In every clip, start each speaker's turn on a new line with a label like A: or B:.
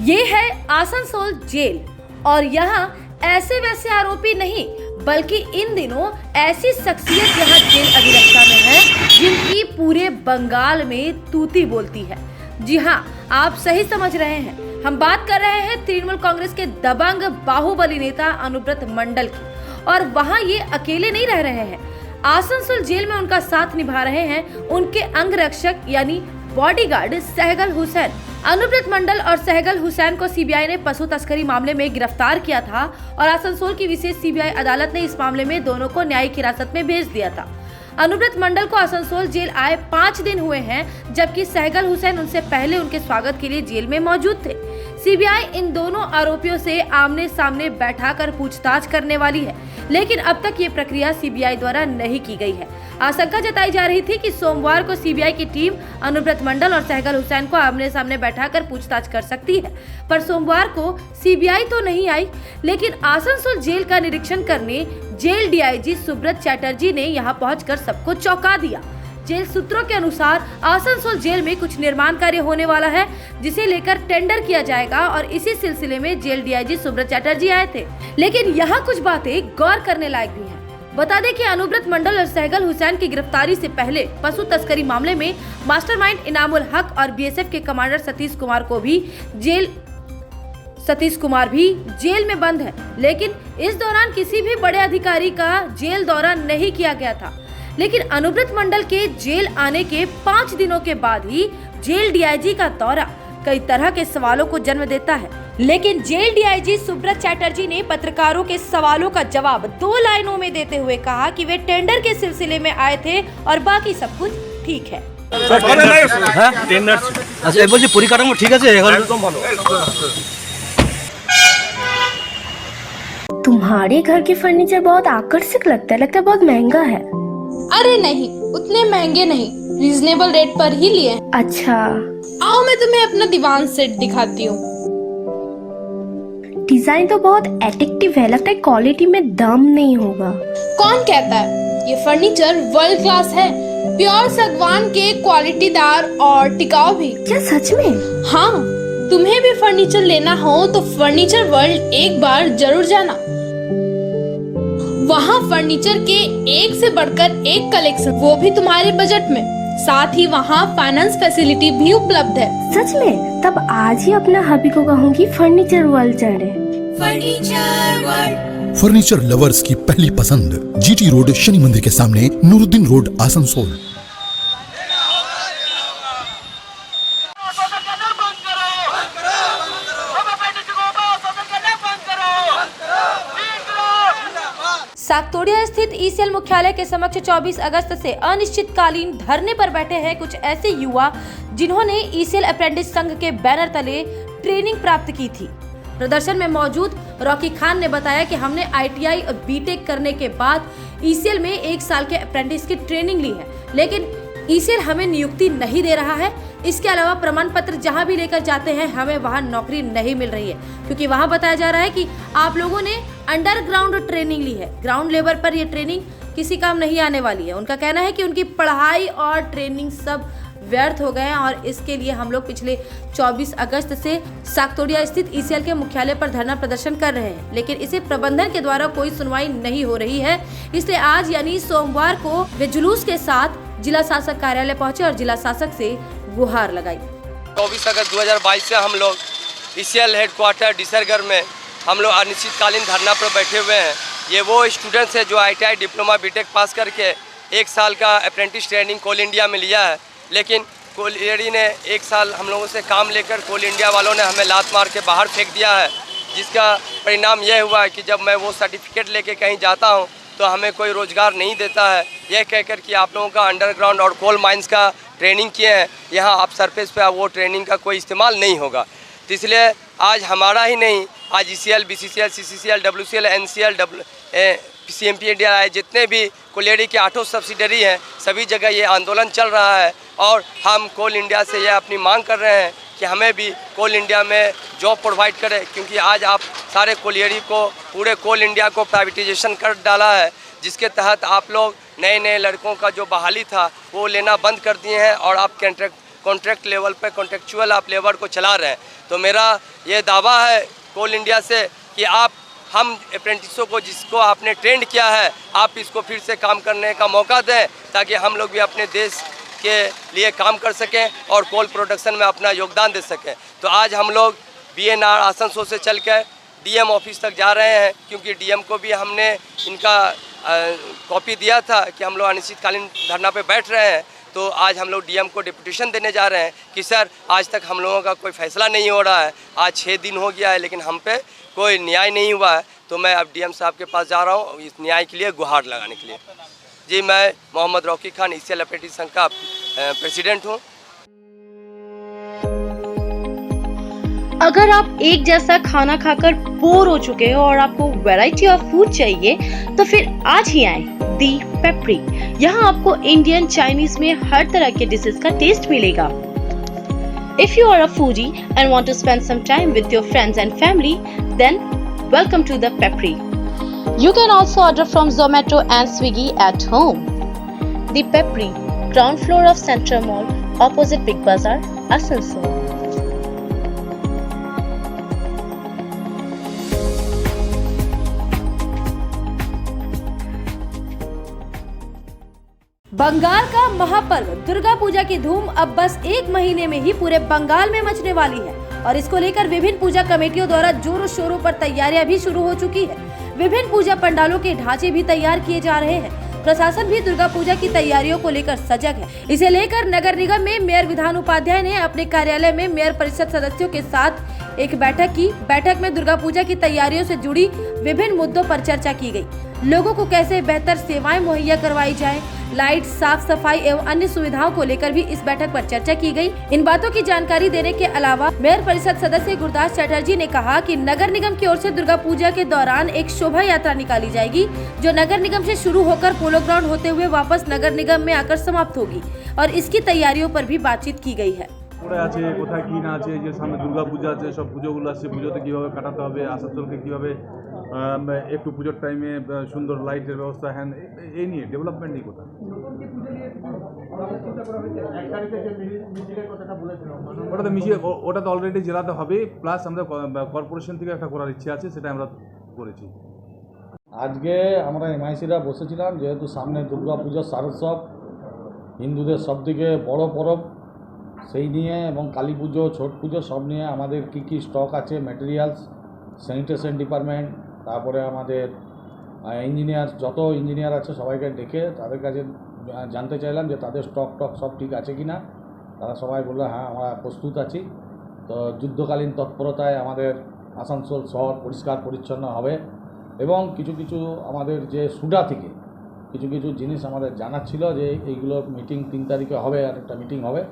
A: ये है आसनसोल जेल और यहाँ ऐसे वैसे आरोपी नहीं बल्कि इन दिनों ऐसी शख्सियत यहाँ जेल अधिरक्षा में है जिनकी पूरे बंगाल में तूती बोलती है। जी हाँ, आप सही समझ रहे हैं, हम बात कर रहे हैं तृणमूल कांग्रेस के दबंग बाहुबली नेता अनुब्रत मंडल की। और वहाँ ये अकेले नहीं रह रहे हैं, आसनसोल जेल में उनका साथ निभा रहे हैं उनके अंगरक्षक यानी बॉडीगार्ड सहगल हुसैन। अनुब्रत मंडल और सहगल हुसैन को सीबीआई ने पशु तस्करी मामले में गिरफ्तार किया था और आसनसोल की विशेष सीबीआई अदालत ने इस मामले में दोनों को न्यायिक हिरासत में भेज दिया था। अनुब्रत मंडल को आसनसोल जेल आए 5 दिन हुए हैं, जबकि सहगल हुसैन उनसे पहले उनके स्वागत के लिए जेल में मौजूद थे। सीबीआई इन दोनों आरोपियों से आमने सामने बैठाकर पूछताछ करने वाली है, लेकिन अब तक ये प्रक्रिया सीबीआई द्वारा नहीं की गई है। आशंका जताई जा रही थी कि सोमवार को सीबीआई की टीम अनुब्रत मंडल और सहगल हुसैन को आमने सामने बैठाकर पूछताछ कर सकती है, पर सोमवार को सीबीआई तो नहीं आई, लेकिन आसनसोल जेल का निरीक्षण करने जेल डीआईजी सुब्रत चैटर्जी ने यहां पहुंचकर सबको चौंका दिया। जेल सूत्रों के अनुसार आसनसोल जेल में कुछ निर्माण कार्य होने वाला है, जिसे लेकर टेंडर किया जाएगा और इसी सिलसिले में जेल डीआईजी सुब्रत चैटर्जी आए थे। लेकिन यहाँ कुछ बातें गौर करने लायक भी हैं। बता दें कि अनुब्रत मंडल और सहगल हुसैन की गिरफ्तारी से पहले पशु तस्करी मामले में मास्टरमाइंड इनामुल हक और बीएसएफ के कमांडर सतीश कुमार भी जेल में बंद है, लेकिन इस दौरान किसी भी बड़े अधिकारी का जेल दौरा नहीं किया गया था। लेकिन अनुब्रत मंडल के जेल आने के 5 दिनों के बाद ही जेल डीआईजी का दौरा कई तरह के सवालों को जन्म देता है। लेकिन जेल डीआईजी सुब्रत चैटर्जी ने पत्रकारों के सवालों का जवाब 2 लाइनों में देते हुए कहा कि वे टेंडर के सिलसिले में आए थे और बाकी सब कुछ ठीक है।
B: पूरी काटा ठीक है।
C: तुम्हारे घर के फर्नीचर बहुत आकर्षक लगता है बहुत महंगा है।
D: अरे नहीं, उतने महंगे नहीं, रीजनेबल रेट पर ही लिए।
C: अच्छा,
D: आओ मैं तुम्हें अपना दीवान सेट दिखाती हूँ।
C: डिजाइन तो बहुत एट्रैक्टिव है, लगता है क्वालिटी में दम नहीं होगा।
D: कौन कहता है? ये फर्नीचर वर्ल्ड क्लास है, प्योर सागवान के, क्वालिटीदार और टिकाऊ भी।
C: क्या सच में?
D: हाँ, तुम्हें भी फर्नीचर लेना हो तो फर्नीचर वर्ल्ड एक बार जरूर जाना। वहाँ फर्नीचर के एक से बढ़कर एक कलेक्शन, वो भी तुम्हारे बजट में। साथ ही वहाँ फाइनेंस फैसिलिटी भी उपलब्ध है।
C: सच में? तब आज ही अपना हबी को कहूँगी फर्नीचर वर्ल्ड चढ़े।
E: फर्नीचर लवर्स की पहली पसंद, जीटी रोड, शनि मंदिर के सामने, नूरुद्दीन रोड, आसनसोल।
A: सागतोड़िया स्थित ईसीएल मुख्यालय के समक्ष 24 अगस्त से अनिश्चितकालीन धरने पर बैठे हैं कुछ ऐसे युवा जिन्होंने ईसीएल अप्रेंटिस संघ के बैनर तले ट्रेनिंग प्राप्त की थी। प्रदर्शन में मौजूद रॉकी खान ने बताया कि हमने आईटीआई और बीटेक करने के बाद ईसीएल में 1 साल के अप्रेंटिस की ट्रेनिंग ली है, लेकिन ईसीएल हमें नियुक्ति नहीं दे रहा है। इसके अलावा प्रमाण पत्र जहां भी लेकर जाते हैं हमें वहां नौकरी नहीं मिल रही है, क्योंकि वहां बताया जा रहा है कि आप लोगों ने अंडरग्राउंड ट्रेनिंग ली है, ग्राउंड लेवल पर ये ट्रेनिंग किसी काम नहीं आने वाली है। उनका कहना है कि उनकी पढ़ाई और ट्रेनिंग सब व्यर्थ हो गए हैं और इसके लिए हम लोग पिछले 24 अगस्त से सागतोड़िया स्थित ईसीएल के मुख्यालय पर धरना प्रदर्शन कर रहे हैं, लेकिन इसे प्रबंधन के द्वारा कोई सुनवाई नहीं हो रही है। इसलिए आज यानी सोमवार को वे जुलूस के साथ जिला शासक कार्यालय पहुंचे और जिला शासक से गुहार लगाई।
F: 24 अगस्त 2022 से हम लोग ईसीएल हेडक्वार्टर डिसरगढ़ में हम लोग अनिश्चितकालीन धरना पर बैठे हुए हैं। ये वो स्टूडेंट्स हैं जो आईटीआई, डिप्लोमा, बीटेक पास करके 1 साल का अप्रेंटिस ट्रेनिंग कोल इंडिया में लिया है, लेकिन कोल इंडिया ने 1 साल हम लोगों से काम लेकर कोल इंडिया वालों ने हमें लात मार के बाहर फेंक दिया है, जिसका परिणाम यह हुआ है कि जब मैं वो सर्टिफिकेट लेके कहीं जाता हूँ तो हमें कोई रोज़गार नहीं देता है, यह कहकर कि आप लोगों का अंडरग्राउंड और कोल माइंस का ट्रेनिंग किए हैं, यहाँ आप सरफेस पे वो ट्रेनिंग का कोई इस्तेमाल नहीं होगा। तो इसलिए आज हमारा ही नहीं, आज ईसीएल, बीसीसीएल, सीसीसीएल, डब्ल्यूसीएल, एनसीएल, सीएमपीएडीआई जितने भी कोलियरी के 8 सब्सिडरी हैं, सभी जगह ये आंदोलन चल रहा है और हम कोल इंडिया से यह अपनी मांग कर रहे हैं कि हमें भी कोल इंडिया में जॉब प्रोवाइड करें, क्योंकि आज आप सारे कोलियरी को, पूरे कोल इंडिया को प्राइवेटाइजेशन कर डाला है, जिसके तहत आप लोग नए नए लड़कों का जो बहाली था वो लेना बंद कर दिए हैं और आप कॉन्ट्रैक्ट लेवल पे कॉन्ट्रेक्चुअल आप लेबर को चला रहे हैं। तो मेरा ये दावा है कोल इंडिया से कि आप हम अप्रेंटिसों को जिसको आपने ट्रेंड किया है आप इसको फिर से काम करने का मौका दें, ताकि हम लोग भी अपने देश के लिए काम कर सकें और कोल प्रोडक्शन में अपना योगदान दे सकें। तो आज हम लोग BNR आसनसोल से चल कर DM ऑफिस तक जा रहे हैं, क्योंकि DM को भी हमने इनका कॉपी दिया था कि हम लोग अनिश्चितकालीन धरना पे बैठ रहे हैं। तो आज हम लोग DM को डिप्यूटेशन देने जा रहे हैं कि सर आज तक हम लोगों का कोई फैसला नहीं हो रहा है, आज 6 दिन हो गया है लेकिन हम पे कोई न्याय नहीं हुआ है। तो मैं अब DM साहब के पास जा रहा हूँ इस न्याय के लिए गुहार लगाने के लिए। जी, मैं मोहम्मद रौकी खान ECL अप्रेंटिस संघ का प्रेसिडेंट हूँ।
G: अगर आप एक जैसा खाना खाकर बोर हो चुके हो और आपको वैरायटी ऑफ फूड चाहिए तो फिर आज ही आए दी पेपरी। यहाँ आपको इंडियन, चाइनीज में हर तरह के डिशेस का टेस्ट मिलेगा। If you are a foodie and want to spend some time with your friends and family, then welcome to the Pepri. You can also order from Zomato and Swiggy at home. The Pepri, ground floor of Central Mall, opposite Big Bazaar, Asansol.
A: Bengal का महापर्व दुर्गा पूजा की धूम अब बस 1 महीने में ही पूरे बंगाल में मचने वाली है और इसको लेकर विभिन्न पूजा कमेटियों द्वारा जोरों शोरों पर तैयारियां भी शुरू हो चुकी है। विभिन्न पूजा पंडालों के ढांचे भी तैयार किए जा रहे हैं। प्रशासन भी दुर्गा पूजा की तैयारियों को लेकर सजग है। इसे लेकर नगर निगम में मेयर विधान उपाध्याय ने अपने कार्यालय में मेयर परिषद सदस्यों के साथ एक बैठक की। बैठक में दुर्गा पूजा की तैयारियों से जुड़ी विभिन्न मुद्दों पर चर्चा की गई। लोगों को कैसे बेहतर सेवाएं मुहैया करवाई जाए, लाइट, साफ सफाई एवं अन्य सुविधाओं को लेकर भी इस बैठक पर चर्चा की गई। इन बातों की जानकारी देने के अलावा मेयर परिषद सदस्य गुरदास चटर्जी ने कहा कि नगर निगम की ओर से दुर्गा पूजा के दौरान एक शोभा यात्रा निकाली जाएगी, जो नगर निगम से शुरू होकर पोलो ग्राउंड होते हुए वापस नगर निगम में आकर समाप्त होगी और इसकी तैयारियों पर भी बातचीत की गई है।
H: কোথায় কি না আছে, যে সামনে দুর্গা পূজা আছে, সব পুজোগুলো আসছে, পুজোতে কীভাবে কাটাতে হবে, আসানসোলকে কীভাবে একটু পুজোর টাইমে সুন্দর লাইটের ব্যবস্থা, হ্যান এই নিয়ে ডেভেলপমেন্ট নেই কোথায়। ওটা তো মিশিয়ে, ওটা তো অলরেডি জেলাতে হবে, প্লাস আমরা কর্পোরেশন থেকে একটা করার ইচ্ছে আছে, সেটা আমরা করেছি।
I: আজকে আমরা MICরা বসেছিলাম, যেহেতু সামনে দুর্গা পূজার শারদোৎসব হিন্দুদের সবথেকে বড় পরব, সেই নিয়ে এবং কালী পুজো, ছট পুজো সব নিয়ে আমাদের কী স্টক আছে, ম্যাটেরিয়ালস, স্যানিটেশন ডিপার্টমেন্ট, তারপরে আমাদের ইঞ্জিনিয়ার, যত ইঞ্জিনিয়ার আছে সবাইকে ডেকে তাদের কাছে জানতে চাইলাম যে তাদের স্টক সব ঠিক আছে কি না। তারা সবাই বললো হ্যাঁ আমরা প্রস্তুত আছি। তো যুদ্ধকালীন তৎপরতায় আমাদের আসানসোল শহর পরিষ্কার পরিচ্ছন্ন হবে এবং কিছু আমাদের যে সুডা থেকে কিছু জিনিস আমাদের জানার ছিল যে এইগুলো মিটিং 3 তারিখে হবে, আর একটা মিটিং হবে,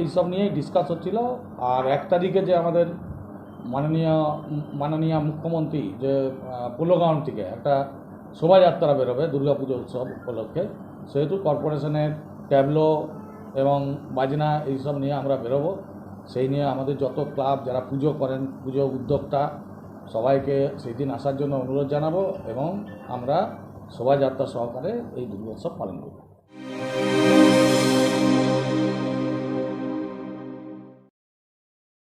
I: এইসব নিয়েই ডিসকাস হচ্ছিল। আর 1 তারিখে যে আমাদের মাননীয় মুখ্যমন্ত্রী যে পোলো গ্রাউন্ড থেকে একটা শোভাযাত্রা বেরোবে দুর্গাপুজো উৎসব উপলক্ষে, সেহেতু কর্পোরেশনের ট্যাবলো এবং বাজনা এইসব নিয়ে আমরা বেরোবো। সেই নিয়ে আমাদের যত ক্লাব যারা পুজো করেন, পুজো উদ্যোক্তা, সবাইকে সেই দিন আসার জন্য অনুরোধ জানাবো এবং আমরা শোভাযাত্রা সহকারে এই দুর্গোৎসব পালন করব।